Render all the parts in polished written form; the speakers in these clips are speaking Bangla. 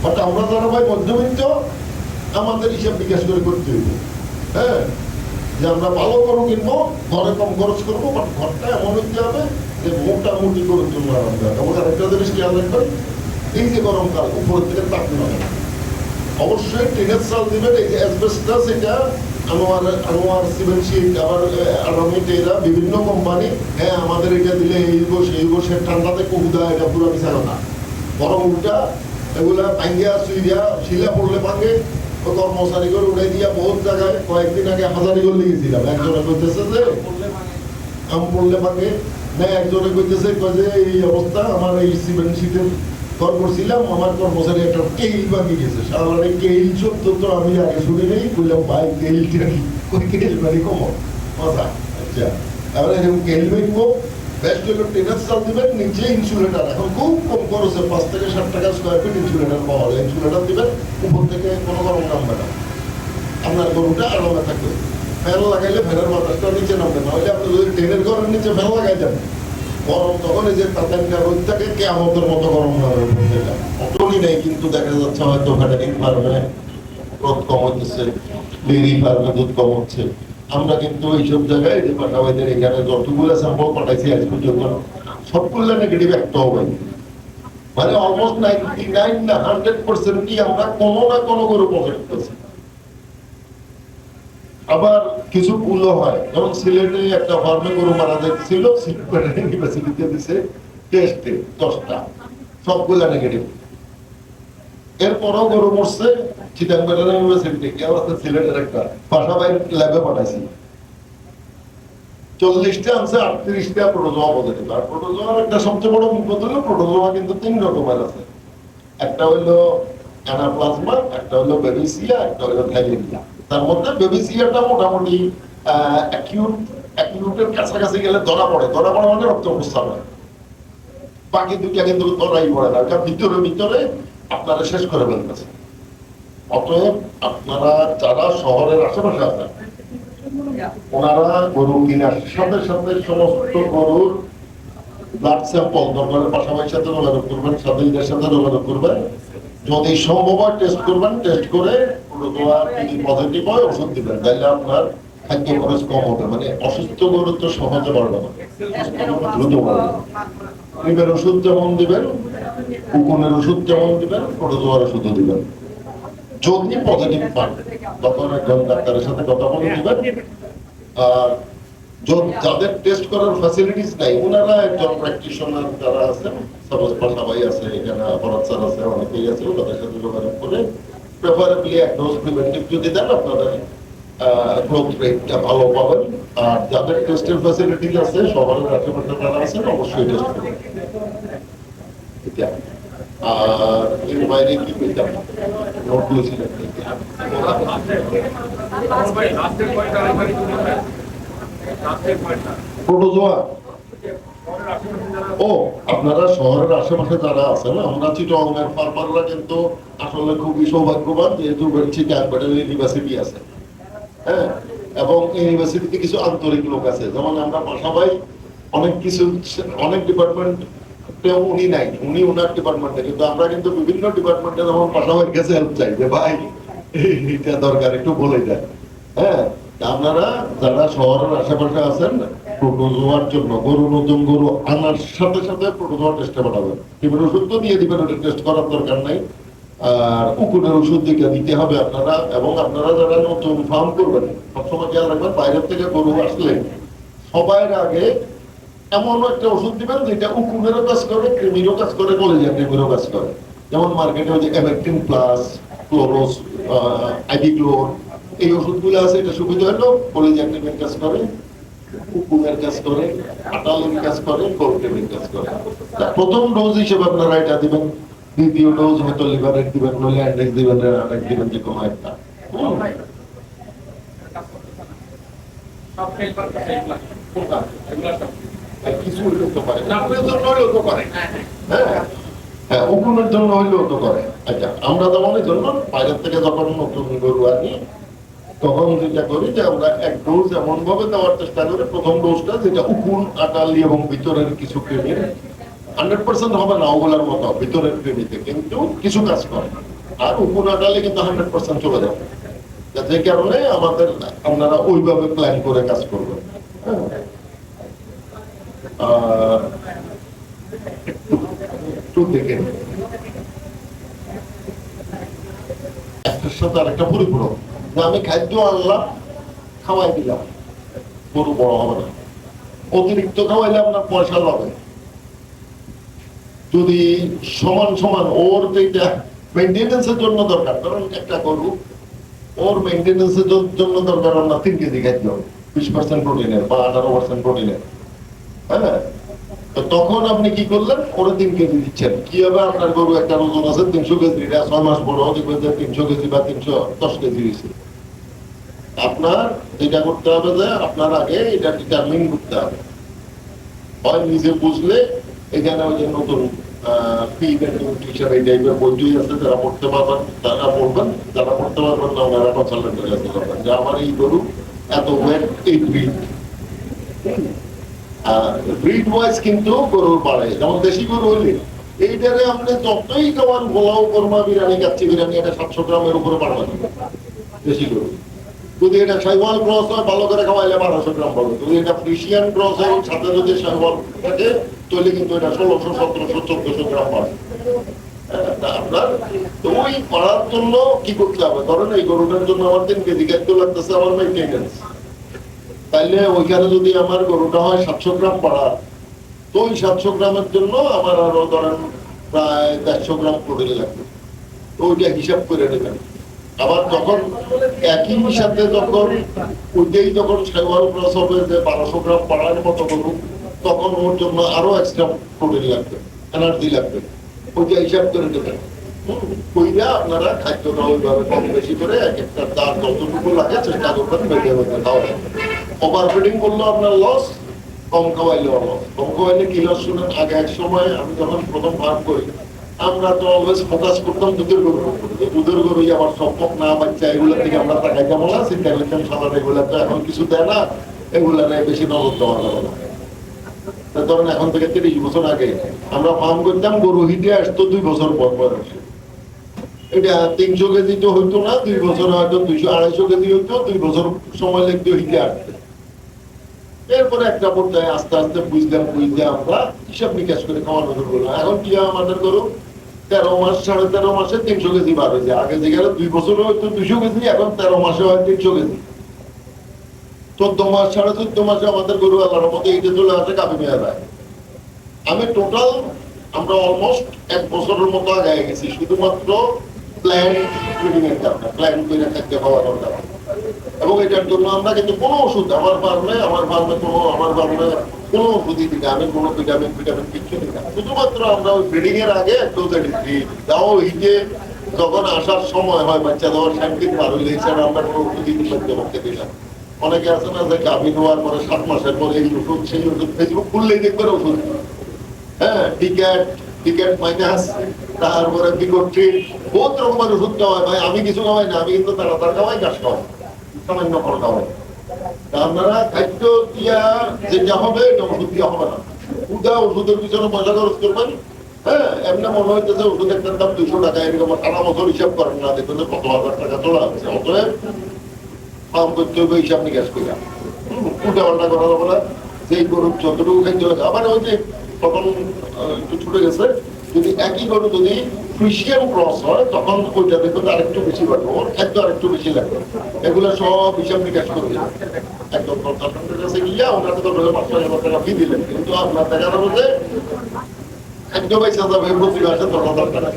বাট আমরা যারা ভাই মধ্যবিত্ত, আমাদের হিসাব বিকাশ করে করতে হইবে। হ্যাঁ, যে আমরা ভালো গরু কিনবো, ঘরে কম খরচ করবো, বাট ঘরটা এমন হইতে হবে যে মোটামুটি গরুর জন্য আরাম দেয়। এবং আরেকটা জিনিস খেয়াল রাখবেন, এই যে গরমকাল উপরের থেকে তাপ নেবে, অবশ্যই টিনের চাল দিবেন। এই যে অ্যাসবেস্টাস, এটা আনোয়ার সিমেন্ট শিট, আবার আরামিট, এরা বিভিন্ন কোম্পানি, হ্যাঁ আমাদের এটা দিলে এই বসে এই বসে ঠান্ডাতে কবুদা, এটা পুরো বিছানো না, বরং উল্টা এগুলা ভাঙ্গিয়া সুইয়া শিলা পড়লে ভাঙে। কর্মচারী করে উড়াই দিয়া বহুত জায়গায় কয়েকদিন আগে হাজারি করে লিখেছিলাম, একজনে কইতেছে যে আম পড়লে ভাঙে না, একজনে কইতেছে যে এই অবস্থা, আমার এই সিমেন্ট শিটের ঘর করছিলাম, আমার কর্মচারী একটা কেইল ভাঙি গেছে। সাধারণ কেইল শব্দ তো আমি আগে শুনে নেই, বললাম ভাই কেইলটা কি, ওই কেইল মানে কমন কথা। আচ্ছা, তাহলে এরকম কেইল ভাঙবো, বেস্ট হলো টেনার চাল দিবেন, নিচে ইনসুলেটার। এখন খুব কম খরচে 5 থেকে 7 টাকা স্কোয়ার ফিট ইনসুলেটার পাওয়া যায়। ইনসুলেটার দিবেন, উপর থেকে কোনো গরম নামবে না, আপনার গরুটা আরামে থাকবে। ফ্যান লাগাইলে ফ্যানের বাতাসটা নিচে নামবে না, হলে আপনি যদি ট্রেনের ঘরের নিচে ফ্যান লাগাই দেন, গরম তখন এই যে তাতানটা রোদ থাকে কেয়ামতের মতো গরম নামে। অতই নেই, কিন্তু দেখা যাচ্ছে হয়তো ওখানে ফার্মে রোদ কম হচ্ছে, ডেইরি ফার্মে দুধ কম হচ্ছে। আমরা কিন্তু এইসব জায়গায় যে পাঠাবাইদের এখানে যতগুলো স্যাম্পল পাঠাইছি আজ পর্যন্ত সবগুলো নেগেটিভ একটা হবে, মানে অলমোস্ট 99 না 100% কি আমরা কোনো না কোনো গরু পকেট করছি। আবার কিছু ভুলও হয়, যেমন সিলেটে একটা ফার্মে গরু মারা যাচ্ছিল, ইউনিভার্সিটিতে দিছে টেস্টে 10টা, সবগুলা নেগেটিভ। এরপরও গরু মরছে চিটাগাং ইউনিভার্সিটিতে, সিলেটের একটা পাশাপাশি ল্যাবে পাঠাইছি, 40টা আনছে, 38টা প্রোটোজোয়া পজিটিভ। আর প্রোটোজোয়ার একটা সবচেয়ে বড় বিপদ হলো, প্রোটোজোয়া কিন্তু 3 রকমের আছে। একটা হইলো অ্যানাপ্লাজমা, একটা হইলো বেবিসিয়া, একটা হইলো থাইলেরিয়া। তার মধ্যে বেবিসিয়াটা মোটামুটি অ্যাকিউটের কাছাকাছি গেলে ধরা পড়ে মানে রক্ত উপস্থাপ হয়। বাকি দুইটা কিন্তু ধরাই পড়ে না, কারণ ভিতরে আপনারা শেষ করে ফেলতেছে। অতএব আপনারা যারা শহরের আশেপাশে আছেন, ওনারা গরু কেনার সাথে সাথে সমস্ত গরুর ব্লাড স্যাম্পল দরকারের পাশাপাশি সাথে যোগাযোগ করবেন, সাথে এদের সাথে যোগাযোগ করবেন। যদি সম্ভব হয় টেস্ট করবেন, টেস্ট করে যদি পজিটিভ হয় ওষুধ দিবেন, তাহলে আপনার খাদ্য খরচ কম হবে। মানে অসুস্থ গরু তো সহজে বাড়বে না, দ্রুত বাড়বে। নিবের ওষুধ যেমন দিবেন, কুকুনের ওষুধ যেমন দিবেন, প্রোটোজোয়ার ওষুধও দিবেন। যদি পজিটিভ পান তখন একজন ডাক্তারের সাথে কথা বলে দিবেন। আর যাদের টেস্ট করার ফ্যাসিলিটিস নাই, ওনারা একজন প্র্যাকটিশনার যারা আছেন, সাপোজ পাশাপাশি আছে, এখানে ফরাদ স্যার আছে, অনেকেই আছে, তাদের সাথে যোগাযোগ করে প্রেফারেবলি এক ডোজ প্রিভেন্টিভ যদি দেন, আপনাদের গ্রোথ রেটটা ভালো পাবেন। আর যাদের টেস্টের ফ্যাসিলিটিস আছে, শহরের আশেপাশে যারা আছেন, অবশ্যই টেস্ট করবেন। আর এর বাইরে কি পেতাম নোটগুলো ছিলেন প্রোটোজোয়া। ও, আপনারা শহরের আশেপাশে যারা আছেন, আমরা চিটাগাংয়ের ফার্মাররা কিন্তু আসলে খুবই সৌভাগ্যবান, যেহেতু ইউনিভার্সিটি আছে। হ্যাঁ, এবং ইউনিভার্সিটিতে কিছু আন্তরিক লোক আছে। যেমন আমরা পাশাপাশি অনেক কিছু, অনেক ডিপার্টমেন্ট উনি নাই, উনি ওনার ডিপার্টমেন্টে, কিন্তু আমরা কিন্তু বিভিন্ন ডিপার্টমেন্টে যেমন পাশাপাশি কাছে হেল্প চাই যে ভাই এইটা দরকার, একটু বলে দেন। হ্যাঁ, আপনারা যারা শহরের আশেপাশে আছেন, প্রোটোজোয়ার জন্য গরু, নতুন গরু আনার সাথে সাথে প্রোটোজোয়া টেস্টে পাঠাবেন। টিমের ওষুধ তো দিয়ে দিবেন, ওটা টেস্ট করার দরকার নাই। আর কুকুরের ওষুধ দিতে হবে আপনারা। এবং আপনারা যারা নতুন ফার্ম করবেন, সবসময় খেয়াল রাখবেন, বাইরের থেকে গরু আসলে সবার আগে এমন একটা ওষুধ দিবেন যেটা উকুনেরও কাজ করে, কৃমিরও কাজ করে, কলেজিয়া কৃমিরও কাজ করে। যেমন মার্কেটে ওই যে এমেকটিন প্লাস, ক্লোরোস, আইডিক্লোর, এই ওষুধগুলো আছে। এটা সুবিধা হলো কলেজিয়া কৃমির কাজ করে, উকুনের কাজ করে, আটালের কাজ করে, কোলক্রিমির কাজ করে। প্রথম ডোজ হিসেবে আপনারা এটা দিবেন। দ্বিতীয় ডোজ হয়তো লিভারের দিবেন, নইলে অ্যান্ডেক্স দিবেন, দিবেন যে কোনো একটা। কিছু হইলেও পারে, আপনার জন্য হইলেও তো পারে। হ্যাঁ, উকুনের জন্য হইলেও তো করে। আচ্ছা, আমরা যেমন এই জন্য বাইরের থেকে যখন নতুন গরু আনি, তখন যেটা করি যে আমরা এক ডোজ এমন ভাবে দেওয়ার চেষ্টা করি, প্রথম ডোজটা যেটা উকুন, আটালি এবং ভিতরের কিছু কৃমির 100% হবে না ওগুলার মতো, ভিতরের কৃমিতে কিন্তু কিছু কাজ করে। আর উপনাটালে কিন্তু 100% চলে যাবে। যে কারণে আমাদের আপনারা ওইভাবে প্ল্যান করে কাজ করবেন। একটু দেখেন একটার সাথে আরেকটা পরিপূরক, যে আমি খাদ্য আনলাম খাওয়াই দিলাম, গরু বড় হবে না। অতিরিক্ত খাওয়াইলে আপনার পয়সা লাগে। যদি সমান সমান ওর যেটা মেনটেন্যান্সের জন্য দরকার, কারণ একটা গরু ওর মেনটেন্যান্সের জন্য দরকার আমরা 3 কেজি খাদ্য, 20% প্রোটিনের বা 18% প্রোটিনের। হ্যাঁ, তো তখন আপনি কি করলেন, ওরা 3 কেজি দিচ্ছেন। কি হবে, আপনার গরু একটা ওজন আছে 300 কেজি, 6 মাস বড় দেখবেন যে 300 কেজি বা 310 কেজি হয়েছে। আপনার যেটা করতে হবে যে আপনার আগে এটা ডিটারমিন করতে হবে, হয় নিজে বুঝলে এখানে ওই যে নতুন ফিড এন্ড নিউট্রিশন এই টাইপের বইটি আছে, যারা পড়তে পারবেন তারা পড়বেন, যারা পড়তে পারবেন না ওনারা কনসালটেন্টের কাছে যাবেন যে আমার এই গরু এত ওয়েট এই ব্রিড। ব্রিড ওয়াইজ কিন্তু গরুর বাড়ে, যেমন দেশি গরু হইলে এইটারে আপনি যতই খাওয়ান, গোলাও কোরমা বিরিয়ানি কাচ্চি বিরিয়ানি, এটা 700 গ্রামের উপরে বাড়বে না দেশি গরু। যদি এটা শাইওয়াল ক্রস হয় ভালো করে খাওয়াইলে 1200 গ্রাম পাবে। যদি এটা ফ্রিশিয়ান ক্রস হয় সাথে যদি শাইওয়াল থাকে তাহলে কিন্তু এটা 1600, 1700, 1400 গ্রাম পাবে। আপনার তো ওই পাড়ার জন্য কি করতে হবে, ধরেন এই গরুটার জন্য আমার 3 কেজি খাদ্য লাগতেছে আমার মেইনটেনেন্স, তাইলে ওইখানে যদি আমার গরুটা হয় 700 গ্রাম পাড়া, তো ওই 700 গ্রামের জন্য আমার আরো ধরেন প্রায় 150 গ্রাম প্রোটিন লাগবে। তো ওইটা হিসাব করে নেবেন। আবার যখন একই সাথে যখন ওইটাই যখন শাইওয়াল ক্রস হবে যে 1200 গ্রাম পাড়ার মতো গরু, তখন ওর জন্য আরো এক্সট্রা প্রোটিন লাগবে, এনার্জি লাগবে, ওইটা হিসাব করে নেবেন। কইরা আপনারা খাদ্যটা ওইভাবে কম বেশি করে এক একটা তার যতটুকু লাগে চেষ্টা করবেন বেঁধে বেঁধে খাওয়া। ওভার ফিডিং করলে আপনার লস, কম খাওয়াইলেও লস। কম খাওয়াইলে কি লস শুনেন, আগে এক সময় আমি যখন প্রথম ফার্ম করি আমরা তো অলওয়েজ ফোকাস করতাম দুধের গরু, দুধের গরু আমার সম্পদ না বাচ্চা এগুলোর থেকে আমরা টাকাই কেমন না চিন্তা করতাম সাধারণ, এগুলা তো এখন কিছু দেয় না, এগুলা বেশি নজর দেওয়া যাবে না। ধরেন এখন থেকে 30 বছর আগে আমরা ফার্ম করতাম, গরু হিটে আসতো 2 বছর পর পর আসে। এটা 300 কেজি তো হইতো না, 2 বছর হয়তো 200-250 কেজি হইতো, 2 বছর সময় লাগতো হিটে আসতে। এরপরে একটা পর্যায়ে আস্তে আস্তে বুঝতে আমরা হিসাব নিকাশ করে খাওয়ানো শুরু করলাম। এখন কি আমাদের গরু 13 মাস 13.5 মাসে 300 কেজি বার হয়েছে। আগে যেখানে 2 বছর হয়তো 200 কেজি, এখন 13 মাসে হয় 300 কেজি। 14 মাস 14.5 মাসে আমাদের গরু আল্লাহর মতো এইটা চলে আসে কাপি মেয়ে যায়। আমি টোটাল আমরা অলমোস্ট 1 বছরের মতো আগে গেছি, শুধুমাত্র প্ল্যান ফিডিং এর কারণে, প্ল্যান করে খাদ্য খাওয়ানোর কারণে। এবং এটার জন্য আমরা কিন্তু কোনো ওষুধ আমার ফার্মে কোনো ওষুধই দিই না, আমি কোনো ভিটামিন কিচ্ছু দিই না। শুধুমাত্র আমরা ওই ব্রিডিং এর আগে ডোজে দিচ্ছি, তাও হিটে যখন আসার সময় হয় বাচ্চা দেওয়ার সাংকেত পার হইলে এছাড়া আমরা কোনো ওষুধই করতে দিলাম। অনেকে আছে না যে গাভী নেওয়ার পরে 7 মাসের পরে এই ওষুধ সেই ওষুধ, ফেসবুক খুললেই দেখবেন ওষুধ। হ্যাঁ, টিকেট মাইনাস, তারপরে বিকট্রিট, বহুত রকমের ওষুধ খাওয়ায়। ভাই আমি কিছু খাওয়াই না, আমি কিন্তু তাড়াতাড়ি খাওয়াই, গাছ খাওয়াই, সামান্য ফল খাওয়াই। আপনারা খাদ্য দিয়া যেটা হবে এটা ওষুধ দিয়া হবে না। উদা ওষুধের পিছনে পয়সা খরচ করবেন। হ্যাঁ, এমনি মনে হইতেছে ওষুধ একটার দাম 200 টাকা, এরকম সারা বছর হিসাব করেন না, দেখবেন কত হাজার টাকা চলে আসছে। অতএব ফার্ম করতে হবে হিসাব নিকাশ করে, উল্টা পাল্টা করা যাবে না। যেই গরু যতটুকু খাদ্য লাগে, আবার ওই যে তখন একটু ছুটে গেছে, যদি একই গরু যদি ফ্রিশিয়ান ক্রস হয় তখন ওইটা দেখবেন আরেকটু বেশি বাড়বে, ওর খাদ্য আরেকটু বেশি লাগবে। এগুলো সব হিসাব নিকাশ করে একদম কনসালটেন্টের কাছে গিয়া ওনাকে তো 5,000 টাকা ফি দিলেন, কিন্তু আপনার দেখা যাবে যে খাদ্য পয়সা যাবে প্রতি মাসে 10,000 টাকা।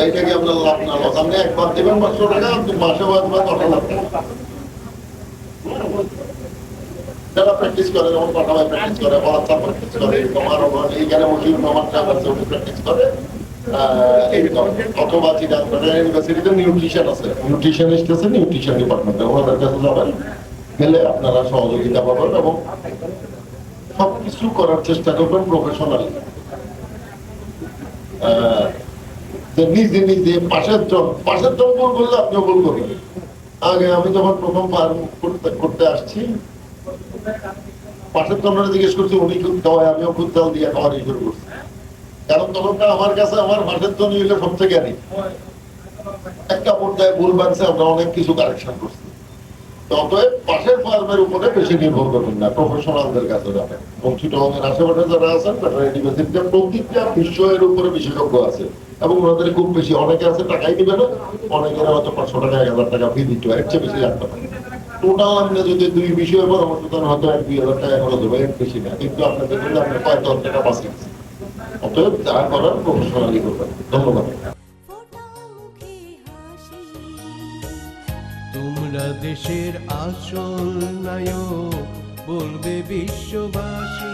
এইটাকে আপনার লাভ না লস, আপনি একবার দেবেন 500 টাকা, মাসে বাদ 10,000 টাকা। যারা প্র্যাকটিস করে, যেমন পাঠাবাই প্র্যাকটিস করে, বাচ্চা প্র্যাকটিস করে, এইখানে মসজিদ মামার প্র্যাকটিস করে, অথবা ইউনিভার্সিটিতে নিউট্রিশন আছে, নিউট্রিশনিস্ট আছে, নিউট্রিশন ডিপার্টমেন্টে ওনাদের কাছে যাবেন, গেলে আপনারা সহযোগিতা পাবেন এবং সবকিছু করার চেষ্টা করবেন প্রফেশনালি। নিজে নিজে পাশের জন ভুল করলে আপনিও ভুল করবেন। আগে আমি যখন প্রথম ফার্ম করতে আসছি, পাশের জনরা জিজ্ঞেস করছি, উনি খুব খাওয়ায়, আমিও খুব চাল দিয়ে খাওয়ানি শুরু করছি। কারণ তখন আমার কাছে আমার পাশের জন হইলে সবচেয়ে জ্ঞানী। একটা পর্যায়ে ভুল বানছে, আমরা অনেক কিছু কারেকশন করছি। অতএব পাশের ফার্মের উপরে বেশি নির্ভর করবেন না, প্রফেশনালদের কাছে যাবেন। এবং চিটাগংয়ের আশেপাশে যারা আছেন ভেটেরিনারি মেডিসিন প্রতিটা বিষয়ের উপরে বিশেষজ্ঞ আছে, এবং ওনাদের খুব বেশি, অনেকে আছে টাকাই দিবে না, অনেকের হয়তো 500 টাকা 1000 টাকা ফি দিতে হয়, এর চেয়ে বেশি লাগবে না। টোটাল আপনি যদি 2 বিষয়ে পরামর্শ দেন হয়তো 1-2 হাজার টাকা খরচ হবে, এর বেশি না। কিন্তু আপনাদের জন্য আপনি 5-10 টাকা বাঁচিয়েছেন। অতএব যা করার প্রফেশনালি করবেন। ধন্যবাদ। তোমরা দেশের আসল নায়ক, বলবে বিশ্ববাসী।